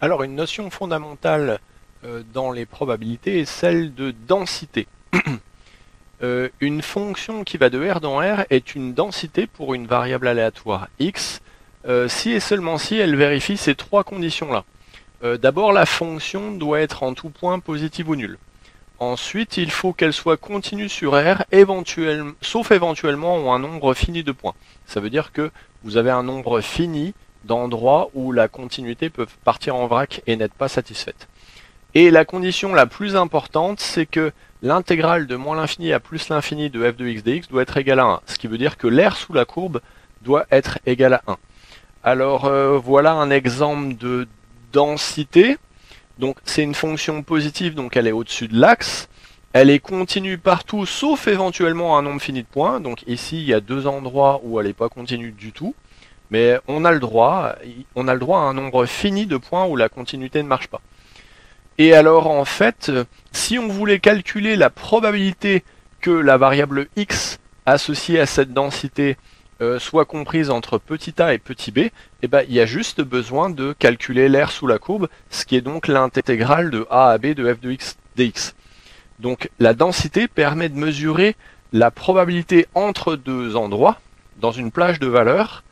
Alors, une notion fondamentale dans les probabilités est celle de densité. Une fonction qui va de R dans R est une densité pour une variable aléatoire x, si et seulement si elle vérifie ces trois conditions-là. D'abord, la fonction doit être en tout point positive ou nulle. Ensuite, il faut qu'elle soit continue sur R, sauf éventuellement un nombre fini de points. Ça veut dire que vous avez un nombre fini d'endroits où la continuité peut partir en vrac et n'être pas satisfaite. Et la condition la plus importante, c'est que l'intégrale de moins l'infini à plus l'infini de f de x dx doit être égale à 1. Ce qui veut dire que l'aire sous la courbe doit être égal à 1. Alors voilà un exemple de densité. Donc c'est une fonction positive, donc elle est au-dessus de l'axe. Elle est continue partout, sauf éventuellement un nombre fini de points. Donc ici, il y a deux endroits où elle n'est pas continue du tout. Mais on a le droit à un nombre fini de points où la continuité ne marche pas. Et alors en fait, si on voulait calculer la probabilité que la variable x associée à cette densité soit comprise entre petit a et petit b, eh ben, il y a juste besoin de calculer l'aire sous la courbe, ce qui est donc l'intégrale de a à b de f de x dx. Donc la densité permet de mesurer la probabilité entre deux endroits dans une plage de valeurs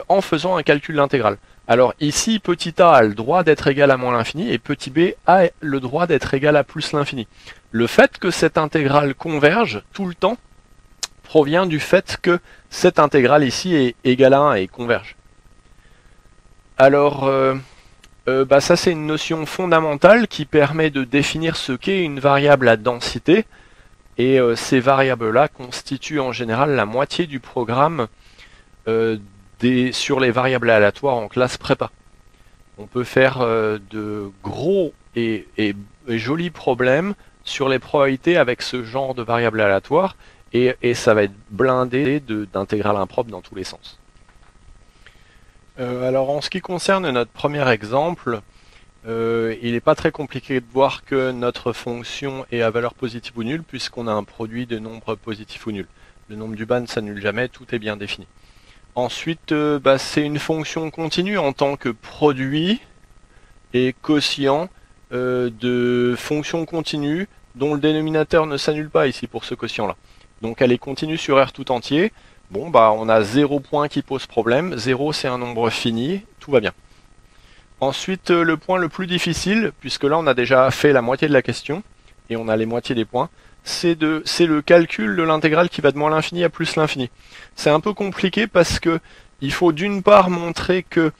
en faisant un calcul intégral. Alors ici, petit a a le droit d'être égal à moins l'infini et petit b a le droit d'être égal à plus l'infini. Le fait que cette intégrale converge tout le temps provient du fait que cette intégrale ici est égale à 1 et converge. Alors, ça c'est une notion fondamentale qui permet de définir ce qu'est une variable à densité. Et ces variables-là constituent en général la moitié du programme sur les variables aléatoires en classe prépa. On peut faire de gros et jolis problèmes sur les probabilités avec ce genre de variables aléatoires et ça va être blindé d'intégrales impropres dans tous les sens. Alors en ce qui concerne notre premier exemple, il n'est pas très compliqué de voir que notre fonction est à valeur positive ou nulle puisqu'on a un produit de nombres positifs ou nuls. Le nombre du bas ne s'annule jamais, tout est bien défini. Ensuite, c'est une fonction continue en tant que produit et quotient de fonctions continues dont le dénominateur ne s'annule pas ici pour ce quotient-là. Donc elle est continue sur R tout entier. Bon, on a 0 point qui pose problème. 0 c'est un nombre fini, tout va bien. Ensuite, le point le plus difficile, puisque là on a déjà fait la moitié de la question, et on a les moitiés des points, c'est le calcul de l'intégrale qui va de moins l'infini à plus l'infini. C'est un peu compliqué parce que il faut d'une part montrer que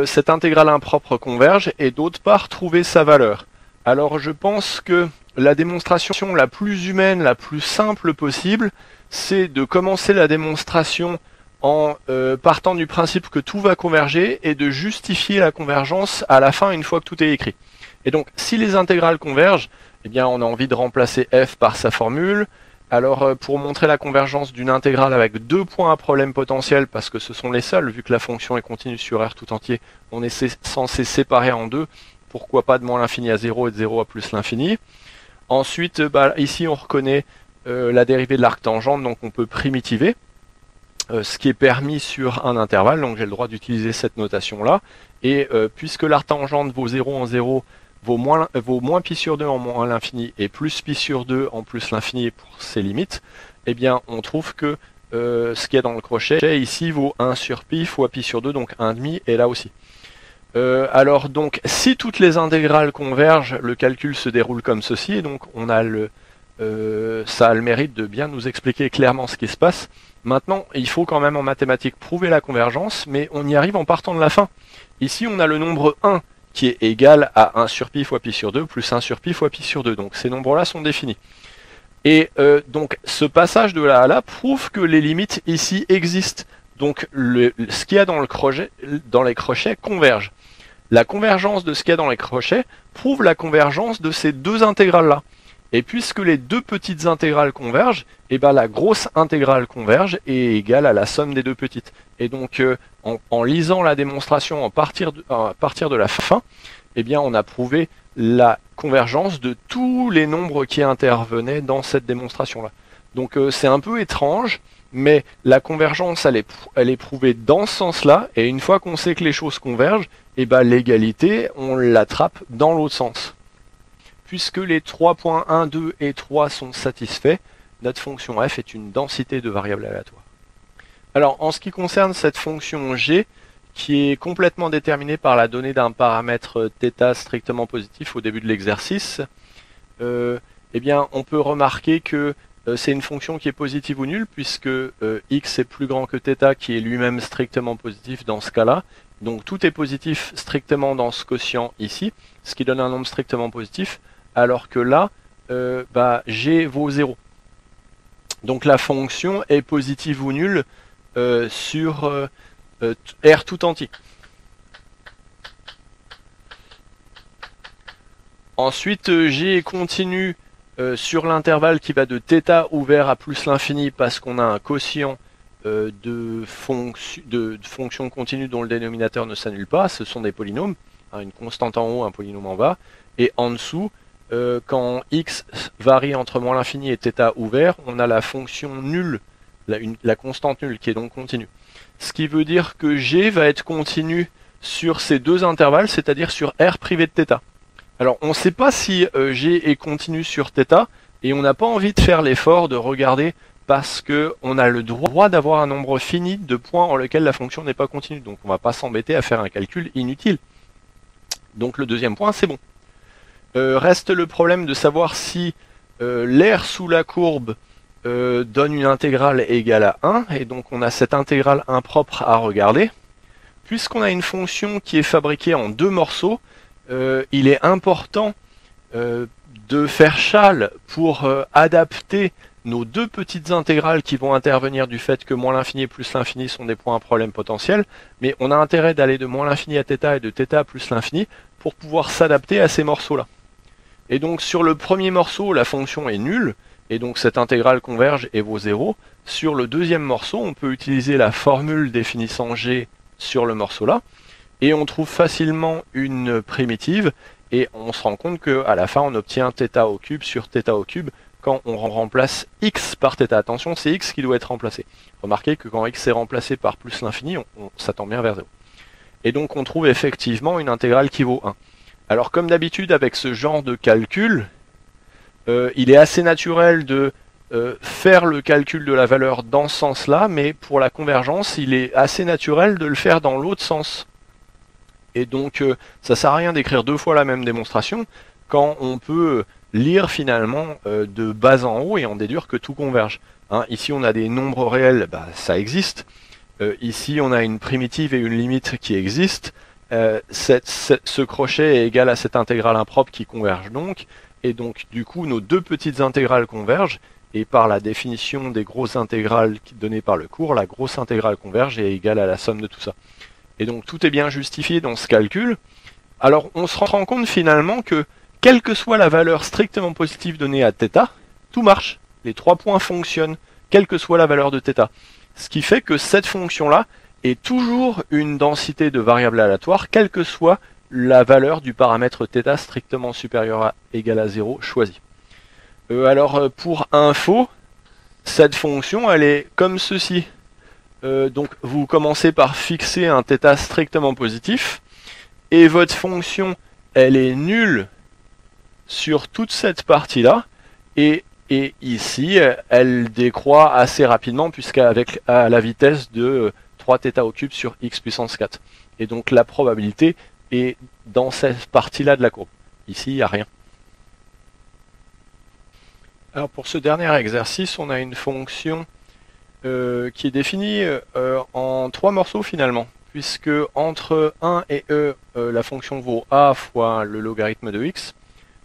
cette intégrale impropre converge, et d'autre part trouver sa valeur. Alors je pense que la démonstration la plus humaine, la plus simple possible, c'est de commencer la démonstration en partant du principe que tout va converger et de justifier la convergence à la fin une fois que tout est écrit. Et donc si les intégrales convergent, eh bien on a envie de remplacer f par sa formule. Alors pour montrer la convergence d'une intégrale avec deux points à problème potentiel, parce que ce sont les seuls, vu que la fonction est continue sur R tout entier, on est censé séparer en deux, pourquoi pas de moins l'infini à 0 et de 0 à plus l'infini. Ensuite, ici on reconnaît la dérivée de l'arc tangente, donc on peut primitiver, ce qui est permis sur un intervalle, donc j'ai le droit d'utiliser cette notation-là. Et puisque l'arc tangente vaut 0 en 0, vaut moins pi sur 2 en moins l'infini et plus pi sur 2 en plus l'infini pour ses limites, eh bien on trouve que ce qu'il y a dans le crochet ici vaut 1 sur pi fois pi sur 2, donc 1,5, et là aussi. Alors donc si toutes les intégrales convergent, le calcul se déroule comme ceci, et donc on a ça a le mérite de bien nous expliquer clairement ce qui se passe. Maintenant, il faut quand même en mathématiques prouver la convergence, mais on y arrive en partant de la fin. Ici on a le nombre 1 qui est égal à 1 sur pi fois pi sur 2 plus 1 sur pi fois pi sur 2. Donc ces nombres-là sont définis. Et donc ce passage de là à là prouve que les limites ici existent. Donc ce qu'il y a dans les crochets converge. La convergence de ce qu'il y a dans les crochets prouve la convergence de ces deux intégrales-là. Et puisque les deux petites intégrales convergent, eh ben la grosse intégrale converge et est égale à la somme des deux petites. Et donc en lisant la démonstration à partir de la fin, eh bien on a prouvé la convergence de tous les nombres qui intervenaient dans cette démonstration-là. Donc c'est un peu étrange, mais la convergence, elle est prouvée dans ce sens-là, et une fois qu'on sait que les choses convergent, et ben l'égalité, on l'attrape dans l'autre sens. Puisque les 3.1, 2 et 3 sont satisfaits, notre fonction f est une densité de variables aléatoires. Alors, en ce qui concerne cette fonction g, qui est complètement déterminée par la donnée d'un paramètre θ strictement positif au début de l'exercice, eh bien, on peut remarquer que c'est une fonction qui est positive ou nulle, puisque x est plus grand que θ, qui est lui-même strictement positif dans ce cas-là. Donc tout est positif strictement dans ce quotient ici, ce qui donne un nombre strictement positif, alors que là, g vaut 0. Donc la fonction est positive ou nulle sur R tout entier. Ensuite, g est continu sur l'intervalle qui va de θ ouvert à plus l'infini parce qu'on a un quotient de fonctions continues dont le dénominateur ne s'annule pas. Ce sont des polynômes, hein, une constante en haut, un polynôme en bas. Et en dessous, quand x varie entre moins l'infini et θ ouvert, on a la fonction nulle, la constante nulle qui est donc continue. Ce qui veut dire que g va être continu sur ces deux intervalles, c'est-à-dire sur R privé de θ. Alors on ne sait pas si g est continu sur θ, et on n'a pas envie de faire l'effort de regarder parce qu'on a le droit d'avoir un nombre fini de points en lequel la fonction n'est pas continue. Donc on ne va pas s'embêter à faire un calcul inutile. Donc le deuxième point, c'est bon. Reste le problème de savoir si l'aire sous la courbe donne une intégrale égale à 1, et donc on a cette intégrale impropre à regarder. Puisqu'on a une fonction qui est fabriquée en deux morceaux, il est important de faire châle pour adapter nos deux petites intégrales qui vont intervenir du fait que moins l'infini et plus l'infini sont des points à problème potentiel, mais on a intérêt d'aller de moins l'infini à θ et de θ à plus l'infini pour pouvoir s'adapter à ces morceaux-là. Et donc sur le premier morceau, la fonction est nulle, et donc cette intégrale converge et vaut 0. Sur le deuxième morceau, on peut utiliser la formule définissant g sur le morceau-là, et on trouve facilement une primitive, et on se rend compte qu'à la fin on obtient θ au cube sur θ au cube quand on remplace x par θ. Attention, c'est x qui doit être remplacé. Remarquez que quand x est remplacé par plus l'infini, on s'attend bien vers 0. Et donc on trouve effectivement une intégrale qui vaut 1. Alors comme d'habitude avec ce genre de calcul, il est assez naturel de faire le calcul de la valeur dans ce sens-là, mais pour la convergence, il est assez naturel de le faire dans l'autre sens. Et donc ça sert à rien d'écrire deux fois la même démonstration quand on peut lire finalement de bas en haut et en déduire que tout converge. Hein, ici on a des nombres réels, ça existe. Ici on a une primitive et une limite qui existent. Ce crochet est égal à cette intégrale impropre qui converge donc. Et donc du coup nos deux petites intégrales convergent. Et par la définition des grosses intégrales données par le cours, la grosse intégrale converge et est égale à la somme de tout ça. Et donc tout est bien justifié dans ce calcul. Alors on se rend compte finalement que quelle que soit la valeur strictement positive donnée à θ, tout marche. Les trois points fonctionnent, quelle que soit la valeur de θ. Ce qui fait que cette fonction-là est toujours une densité de variables aléatoires, quelle que soit la valeur du paramètre θ strictement supérieur à égale à 0 choisi. Alors pour info, cette fonction elle est comme ceci. Donc vous commencez par fixer un θ strictement positif, et votre fonction elle est nulle sur toute cette partie-là, et ici elle décroît assez rapidement puisqu'avec à la vitesse de 3θ au cube sur x puissance 4. Et donc la probabilité est dans cette partie-là de la courbe. Ici il n'y a rien. Alors pour ce dernier exercice, on a une fonction qui est définie en trois morceaux finalement, puisque entre 1 et e, la fonction vaut a fois le logarithme de x,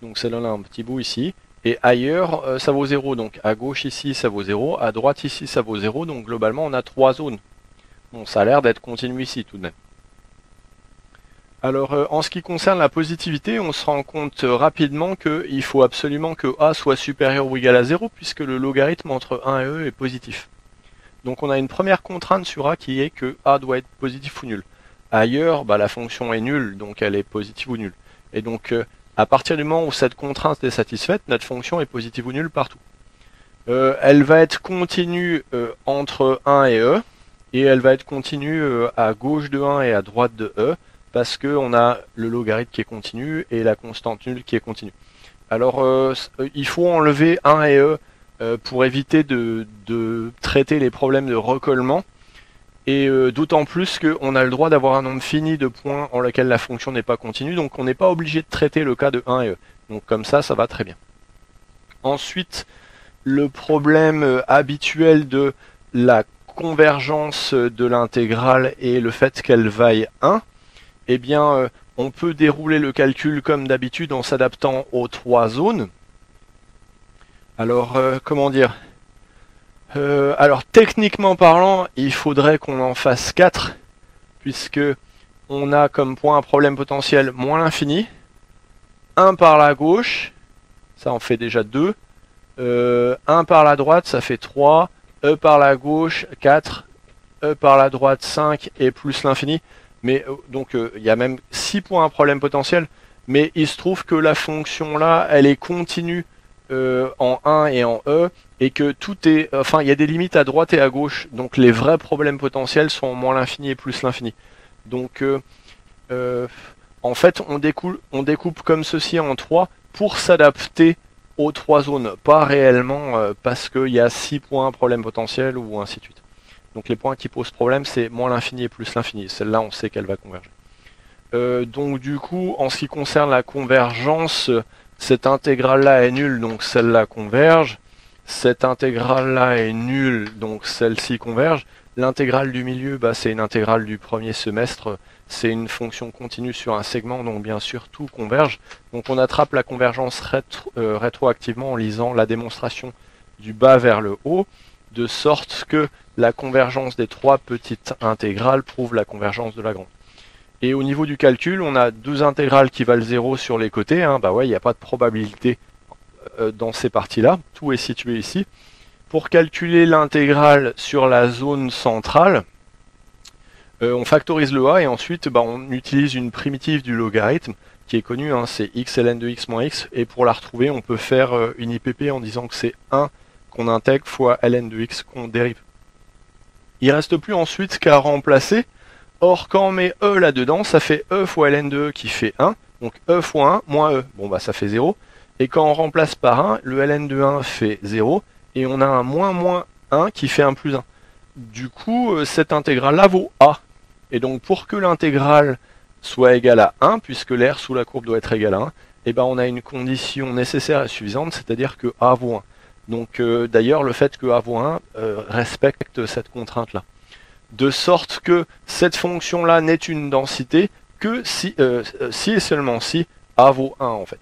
donc ça donne un petit bout ici, et ailleurs ça vaut 0, donc à gauche ici ça vaut 0, à droite ici ça vaut 0, donc globalement on a trois zones. Bon, ça a l'air d'être continu ici tout de même. Alors en ce qui concerne la positivité, on se rend compte rapidement qu'il faut absolument que a soit supérieur ou égal à 0, puisque le logarithme entre 1 et e est positif. Donc on a une première contrainte sur a qui est que a doit être positif ou nul. Ailleurs, la fonction est nulle, donc elle est positive ou nulle. Et donc à partir du moment où cette contrainte est satisfaite, notre fonction est positive ou nulle partout. Elle va être continue entre 1 et E, et elle va être continue à gauche de 1 et à droite de E, parce qu'on a le logarithme qui est continu et la constante nulle qui est continue. Alors il faut enlever 1 et E pour éviter de traiter les problèmes de recollement, et d'autant plus qu'on a le droit d'avoir un nombre fini de points en lequel la fonction n'est pas continue, donc on n'est pas obligé de traiter le cas de 1 et E. Donc comme ça va très bien. Ensuite, le problème habituel de la convergence de l'intégrale et le fait qu'elle vaille 1, eh bien, on peut dérouler le calcul comme d'habitude en s'adaptant aux 3 zones. Alors, comment dire, alors, techniquement parlant, il faudrait qu'on en fasse 4, puisque on a comme point un problème potentiel moins l'infini, 1 par la gauche, ça en fait déjà 2, 1 par la droite, ça fait 3, E par la gauche, 4, E par la droite, 5, et plus l'infini. Mais donc il y a même 6 points à problème potentiel, mais il se trouve que la fonction là, elle est continue en 1 et en E, et que tout est, enfin il y a des limites à droite et à gauche, donc les vrais problèmes potentiels sont moins l'infini et plus l'infini. Donc en fait on découpe comme ceci en 3 pour s'adapter aux 3 zones, pas réellement parce qu'il y a 6 points problème potentiel ou ainsi de suite. Donc les points qui posent problème, c'est moins l'infini et plus l'infini. Celle-là, on sait qu'elle va converger. Donc du coup, en ce qui concerne la convergence, cette intégrale-là est nulle, donc celle-là converge. Cette intégrale-là est nulle, donc celle-ci converge. L'intégrale du milieu, bah, c'est une intégrale du premier semestre. C'est une fonction continue sur un segment, donc bien sûr tout converge. Donc on attrape la convergence rétroactivement en lisant la démonstration du bas vers le haut, de sorte que la convergence des 3 petites intégrales prouve la convergence de la grande. Et au niveau du calcul, on a 2 intégrales qui valent 0 sur les côtés. Bah ouais, il n'y a pas de probabilité dans ces parties-là. Tout est situé ici. Pour calculer l'intégrale sur la zone centrale, on factorise le a et ensuite on utilise une primitive du logarithme qui est connue, c'est x ln de x moins x. Et pour la retrouver, on peut faire une IPP en disant que c'est 1 qu'on intègre fois ln de x qu'on dérive. Il ne reste plus ensuite qu'à remplacer. Or, quand on met e là-dedans, ça fait e fois ln de e qui fait 1. Donc e fois 1 moins e, bon bah ça fait 0. Et quand on remplace par 1, le ln de 1 fait 0. Et on a un moins 1 qui fait 1 plus 1. Du coup, cette intégrale-là vaut a. Et donc pour que l'intégrale soit égale à 1, puisque l'air sous la courbe doit être égal à 1, et on a une condition nécessaire et suffisante, c'est-à-dire que a vaut 1. Donc d'ailleurs, le fait que a vaut 1 respecte cette contrainte-là. De sorte que cette fonction-là n'est une densité que si et seulement si a vaut 1 en fait.